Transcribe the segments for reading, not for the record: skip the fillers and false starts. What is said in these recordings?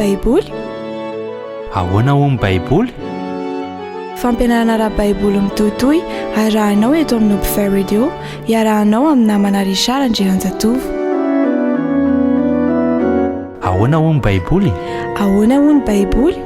baiboly? Ahoana ho ny baiboly? Fampianarana ara-baiboly mitohitohy arahanao eto amin'ny Open Radio, iarahanao amin'ny namana Richard Andrianjatovo. Ahoana ho ny baiboly? Ahoana ho ny baiboly?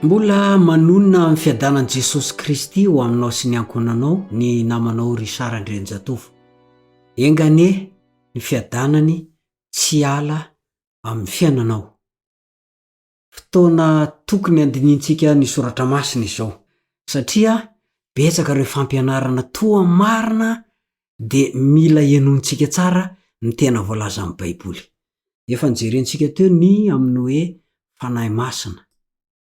Mbola manonona amin'ny fiadanan'i Jesosy Kristy ho aminao sy ny ankonanao ny namanao Richard Andrianjatovo. Engane ny fiadanany tsy ala amin'ny fiainanao. Fotoana tokony andiniantsika ny soratra masina izao, satria betsaka ireo fampianarana toa marina dia mila ianontsika tsara ny tena voalaza amin'ny baiboly. Efa nijerentsika teo ny amin'ny hoe fanahy masina.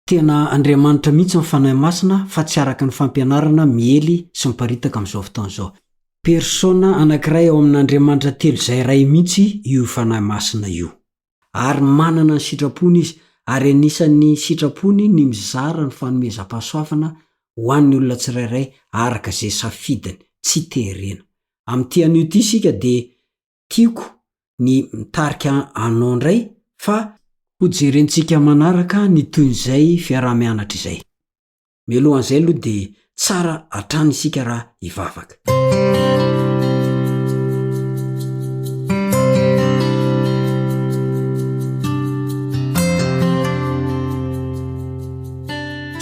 Tena Andriamanitra mihitsy ny fanahy masina fa tsy araka ny fampianarana miely sy miparitaka amin'izao fotoana izao. Persona anankiray ao amin'Andriamanitra telo izay iray mihitsy io fanahy masina io. Ary manana ny sitrapony izy, ary anisan'ny sitrapony ny mizara ny fanomezam-pahasoavana ho an'ny olona tsirairay araka izay safidiny, tsy terena. Amin'ity anio ity isika dia tiako ny mitarika anao indray fa ho jerentsika manaraka ny toy izay fiarah-mianatra izay. Mialohan'izay aloha dia tsara hatrany isika raha hivavaka.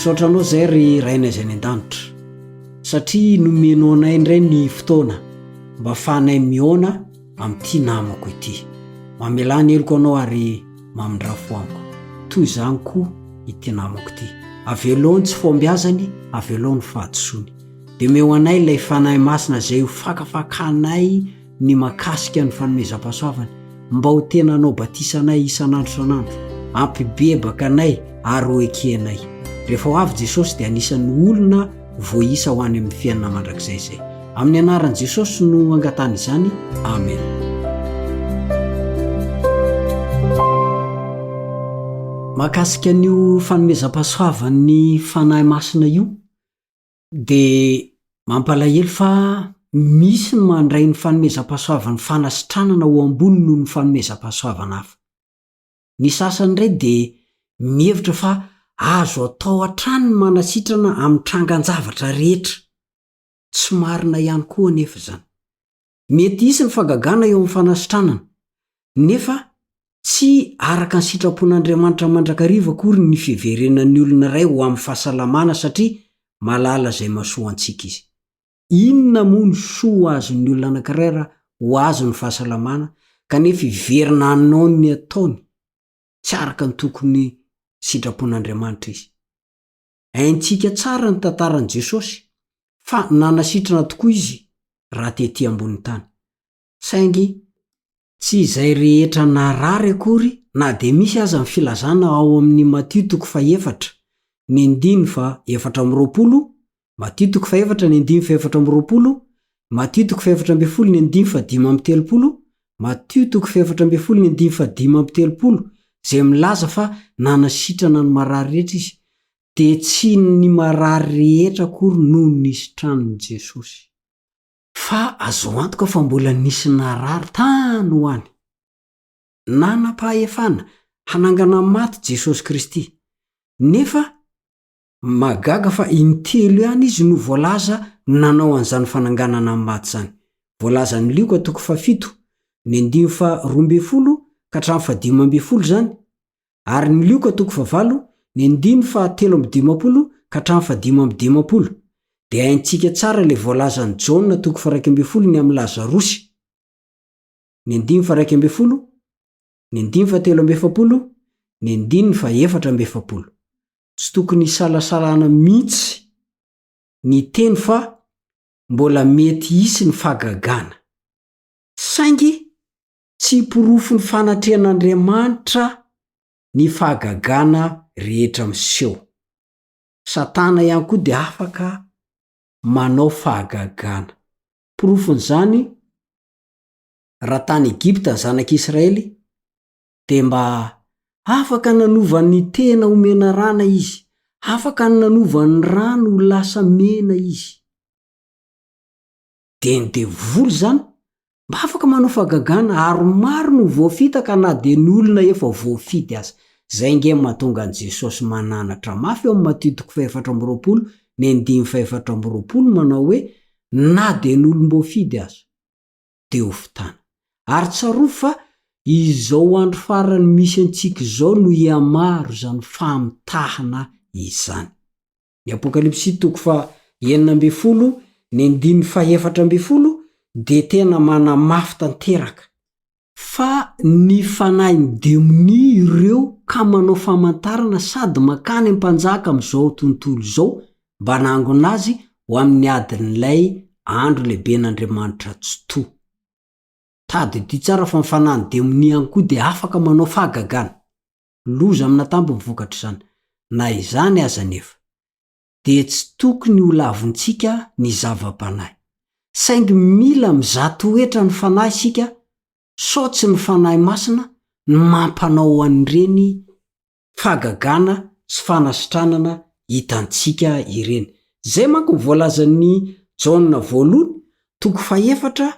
Saotranao izay ry rainay izay ny an-danitra, satria nomenao anay indray ny fotoana mba ahafahanay mihaona amin'ity namako ity. Mamelany heliko anao ary mamindrafo amiko. Toy izany koa ity namako ity. Aveloany tsy fombiazany, aveloany fahadosoany. Dia meo anay ilay fanahy masina izay ho fakafakanay ny makasika ny fanomezam-pahasoavana, mba ho tena anao batisanay isan'andro isan'andro, ampibebaka anay ary ho ekenay. Rehefa ho avy Jesosy dia anisan'ny olona voaisa ho any amin'ny fiainana mandrakizay izay. Amin'ny anaran'i Jesosy no angatana izany. Amen. Makasika an'io fanomezam-pahasoavan'ny fanahy masina io dia mampalahelo fa misy ny mandray ny fanomezam-pahasoavan'ny fanasitranana ho ambony noho ny fanomezam-pahasoavana hafa. Ny sasany indray dia mihevitra fa azo atao hatrany ny manasitrana amin'ny trangan-javatra rehetra. Tsy marina ihany koa anefa izany. Mety hisy ny fagagana eo amin'ny fanasitranana, nefa tsy araka ny sitrapon'Andriamanitra mandrakariva akory ny fiverenan'ny olona iray ho amin'ny fahasalamana, satria malala izay mahasoa antsika izy. Inona moa ny soa azon'ny olona anankiray raha ho azo ny fahasalamana kanefa hiverina anao ny ataony tsy araka ny tokony sitrapon'Andriamanitra izy. Haintsika tsara ny tantaran'i Jesosy fa nanasitrana tokoa izy raha tetỳ ambony tany. Saingy tsy izay rehetra narary akory, na dia misy aza ny filazana ao amin'ny Matthieu 4:4, ny 9:4, Matthieu 4:4, ny 9:4, Matthieu 4:12, ny 9:5, Matthieu 4:12, ny 9:5, izay milaza fa nanasitrana ny marary rehetra izy, dia tsy ny marary rehetra akory no nisitran'i Jesosy. Fa azo antoka fa mbola nisy narary tany ho any. Nanam-pahefana hanangana maty Jesosy Kristy, nefa magaga fa intelo ihany izy no voalaza nanao an'izany fananganana maty izany. Voalaza ny Luka 7, ny 12 ka hatramin'ny 15 izany, ary ny Luka 8, ny 13 ka hatramin'ny 15. Dia haintsika tsara ilay voalazan'ny Jaona 1:12 ny amin'ny Lazarosy, ny 9:12, ny 9:13, ny 9:14. Tsy tokony salasalana mihitsy ny teny fa mbola mety hisy ny fagagana. Saingy tsy porofo ny fanatrehan'Andriamanitra ny fagagana rehetra miseho. Satana ihany koa dia afaka manao fahagagana. Porofon'izany raha tany Egipta ny zanak'Israely dia mba afaka nanova ny tena omena rana izy, afaka ny nanovan'ny rano lasa mena izy de volo zany mba afaka manao fagagana ary maro no voafitaka na de ny olona efa voafidy azy zay nge mahatonga an' Jesosy mananatra mafy eo amin'ny Matitiko 4:20 ny 5:20 manao hoe na de ny olom-boafidy azy de ho fitana ary tsarofo fa izao andro farany misy antsika zao no iamaro zany famitahana izany. Ny Apokalipsy 9:20 ny 10:40 de tena manamafy tanteraka fa ny fanahin'ny demoni ireo ka manao famantarana sady makany am-panjaka am'izao tontolo zao mba nangona azy ho amin'ny adin'ilay andro lehiben'Andriamanitra tsy to. Tady ty tsara fa mifanahy ny demoni ihany koa de afaka manao fahagagana loza amina tambo mivokatra izany na izany aza nefa de tsy tokony ho lavontsika ny zava-panahy saingy mila mizato oetra ny fanahy sika sao tsy ny fanahy masina ny mampanao an'ireny fahagagana sy fanasitranana hitantsika ireny. Zay manko voalazan'ny Jaona 2:4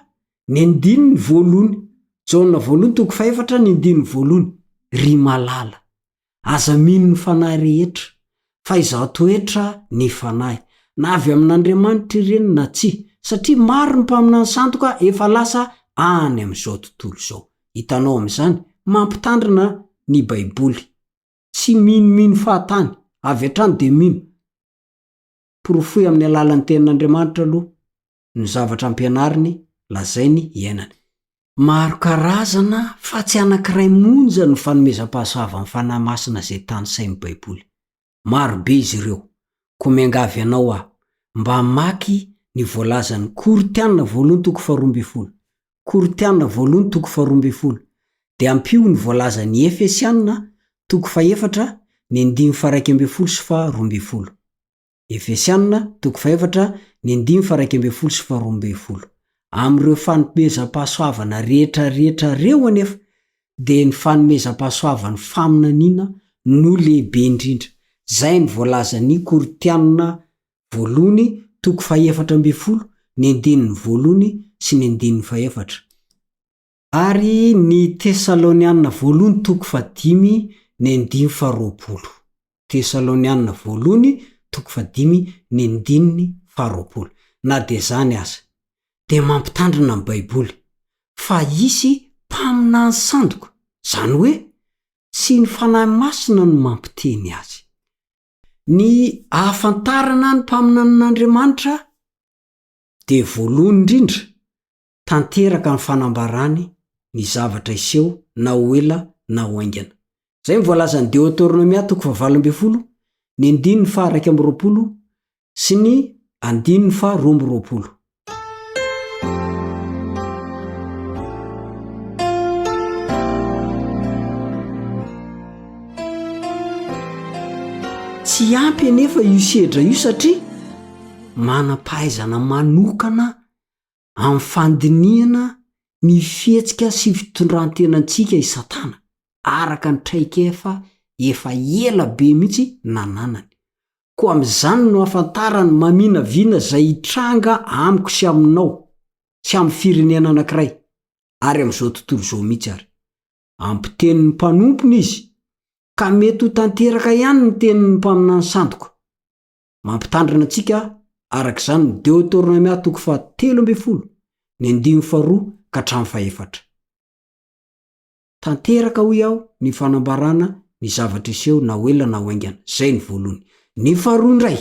ny 9:20 Jaona 2:4 ny 9:20 ry malala aza mino ny fanahy rehetra fa izaho toetra ny fanahy na avy amin'Andriamanitra ireny na tsy satria maro ny mpaminany sandoka efa lasa any am'izao tontolo zao. Hitanao am'izany mampitandrina ny baiboly tsy minomino fahatany avy hatrany de mino porofoy amin'ny alalan'ny tenin'Andriamanitra aloha ny zavatra ampianariny lazainy iainany. Maro karazana fa tsy anankiray monja ny fanomezam-pahasoava amin'ny fanahy masina zay tany sain'ny baiboly. Maro be izy ireo ko miangavy ianao mba maky ny voalazan'ny Koritianina 1:12 Koritianina 1:12 de ampio ny voalazan'ny Efesianina 4:1 ny 9:12 Efesianina 4:1 ny 9:12 am'ireo fanomezam-pahasoavana rehetrarehetra reo anefa de ny fanomezam-pahasoavany faminaniana no lehibe indrindra. Zay ny voalazan'ny Koritianina 1:12 ny 9:1 sy ny 9:1 ary ny Tesalonianina 1:5 ny 9:20 Tesalonianina 1:5 ny 9:20 na de zany aza de mampitandrina ny baiboly fa isy mpaminany sandoka zany hoe tsy ny fanahy masina no mampiteny azy. Ny ahafantarana ny mpaminan'Andriamanitra de voalohany indrindra tanteraka ny fanambarany ny zavatra iseho na ho ela na ho aingana. Zay ny voalazan'ny Deuteronomia 4:20 ny 1:20 sy ny 1:20. Tsy ampy anefa io sedra io satria manam-pahaizana manokana amin'ny fandinihana ny fihetsika sy fitondrantenantsika i Satana araka ny traikefa efa ela be mihitsy nananany. Ko am'izany no afantarany mamina viana zay hitranga amiko sy aminao sy amin'ny firenena anankiray ary am'izao tontolo zao mihitsy ary ampitenin'ny mpanompony izy ka mety ho tanteraka ihany ny tenin'ny mpaminany sandoka. Mampitandrina antsika arak'izany ny Deuteronomia 3:13 ny 9:2-4 tanteraka hoy aho ny fanambarana ny zavatra iseho na ho ela na ho aingana. Zay ny voalohany. Ny faharoa indray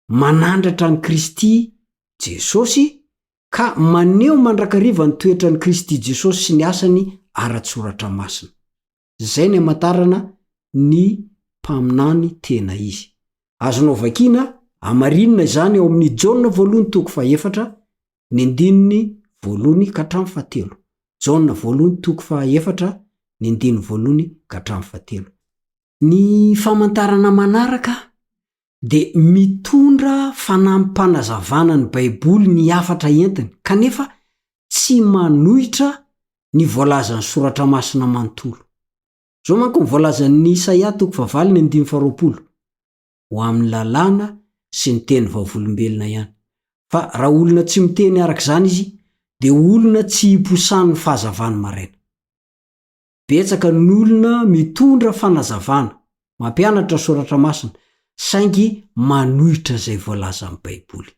manandratra ny Kristy Jesosy ka maneho mandrakariva ny toetra ny Kristy Jesosy sy ny asany ara-tsoratra masina. Zay ny amatarana ny mpaminany tena izy. Azonao vakiana amarinina izany ao amin'ny Jaona 1:1 ny 1:1-7 Jaona 1:1 ny 1:1-7. Ny famantarana manaraka de mitondra fanampampanazavana ny baiboly ny afatra entiny kanefa tsy manohitra ny voalazan'ny soratra masina manontolo. Zao manko ny voalazan'ny Isaia 4:9 ho amin'ny lalàna sy ny teny vaovolombelona ihany. Fa raha olona tsy miteny arak'izany izy dia olona tsy hiposahan'ny fahazavany maraina. Betsaka ny olona mitondra fanazavana, mampianatra soratra masina, saingy manohitra izay voalaza amin'ny Baiboly.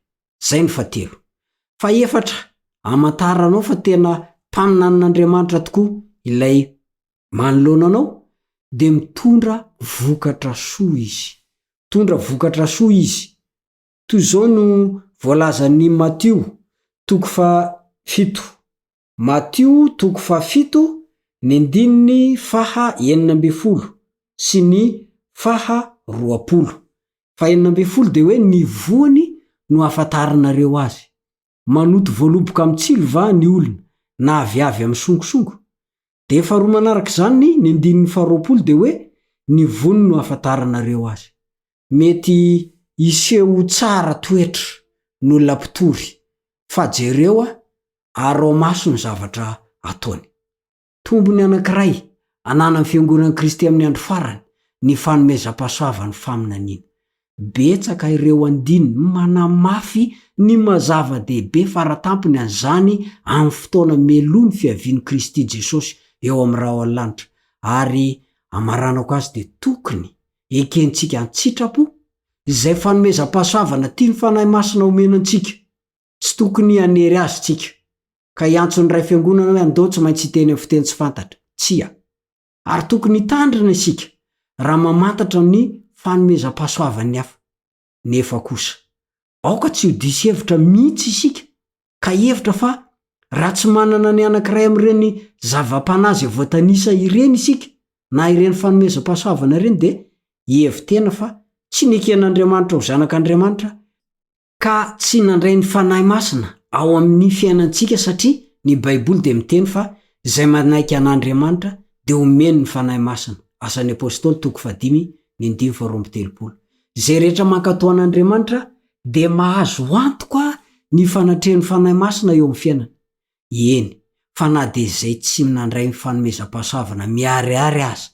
Zay ny fahatelo. Faefatra, hamantaranao fa tena mpaminan'Andriamanitra tokoa ilay manoloana anao dia mitondra vokatra soa izy. Mitondra vokatra soa izy. Toy izao no voalazan'ny Matio 7. Matio 7 ny andininy 9 sy ny 20. 9 dia hoe ny voany no afantaranareo azy. Manoto voaloboka amin'ny tsilo va ny olona na aviavy amin'ny songosongo. Dia faharoa manarak'izany ny andininy 20 dia hoe ny voany no afantaranareo azy. Mety iseho tsara toetra n'olona mpitory, fa jereo ary ao maso ny zavatra ataony. Tombony anankiray ananan'ny fiangonan'i Kristy amin'ny andro farany ny fanomezam-pahasoavan'ny faminaniana. Betsaka ireo andininy manamafy ny mazava-dehibe faratampony an'izany amin'ny fotoana meloa ny fiavian'i Kristy Jesosy eo amin'ny rao an-lanitra, ary amaranako azy dia tokony ekentsika an-tsitrapo izay fanomezam-pahasoavana tia ny fanahy masina omena antsika. Tsy tokony hanery azy tsika ka hiantson'ny ray fiangonana hoe andao tsy maintsy hiteny amin'ny fiteny tsy fantatra. Tsia. Ary tokony hitandrina isika raha mamantatra ny fanomezam-pahasoavan'ny hafa. Nefa kosa, aoka tsy ho diso hevitra mihitsy isika ka hevitra fa raha tsy manana ny anankiray amin'ireny zava-panazy voatanisa ireny isika na ireny fanomezam-pahasoavana ireny dia hevitena fa tsy neken'Andriamanitra ho zanak'Andriamanitra ka tsy nandray ny fanahy masina ao amin'ny fiainantsika, satria ny Baiboly dia miteny fa izay manaiky an'Andriamanitra dia omeny ny fanahy masina. Asan'ny Apôstôly 5:12. Izay rehetra mankatao an'Andriamanitra dia mahazo antoka ny fanatrehan'ny fanahy masina eo amin'ny fiainana. Eny, fa na dia izay tsy nandray ny fanomezam-pahasoavana miharihary aza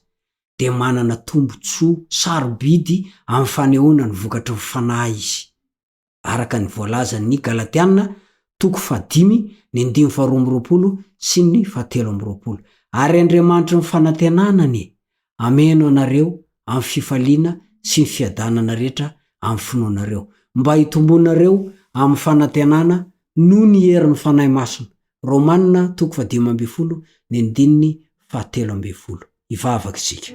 dia manana tombotsoa sarobidy amin'ny fanehoana ny vokatry ny fanahy izy. Araka ny voalazan'ny Galatiana 5:12 sy ny 7. Ary Andriamanitra ny fanantenanany ameno anareo amin'ny fifaliana sy ny fiadanana rehetra amin'ny finoanareo, mba hitombonareo amin'ny fanantenana noho ny herin'ny fanahy masina. Romanina 12:17. Ivavaka isika.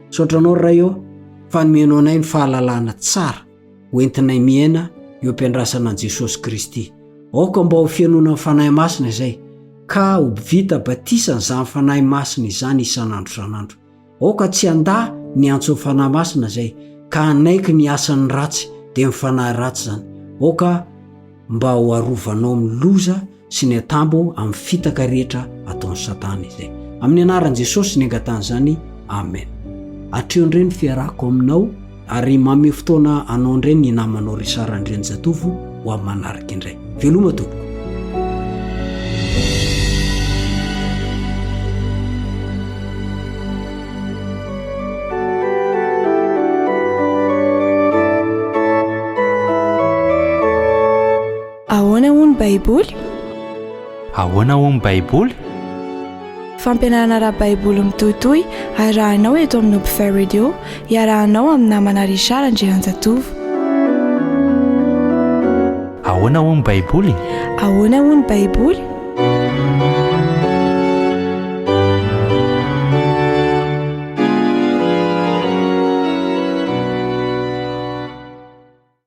Sotranao ray eo fa nomeno anay ny fahalalana tsara hoentinay miaina eo am-piandrasana Jesosy Kristy. Aoka mba ho fianona amin'ny fanahy masina izay ka ho vita batisa n'izany fanahy masina izany isan'andro san'andro. Aoka tsy handà ny antso fanahy masina izay ka hanaiky ny asan'ny ratsy dia ny fanahy ratsy zany. Aoka mba ho arovanao amin'ny loza sy ny atambo amin'ny fitaka rehetra ataon'ny Satana izay. Amin'ny anaran'i Jesosy ny angatana amen. Atreo indray ny fiarahako aminao ary mame fotoana anao indray ny namanao Risara Andrenjatovo ho amin'ny manaraka indray. Veloma tompoko. Ahoana hono Baiboly? Ahoana hono Baiboly? Fampianarana ara-Baiboly mitohitoy arahanao eto amin'ny Upfare Radio, iarahanao amin'ny namana Richard Andrenjatovo. Ahoana hono Baiboly? Ahoana hono Baiboly?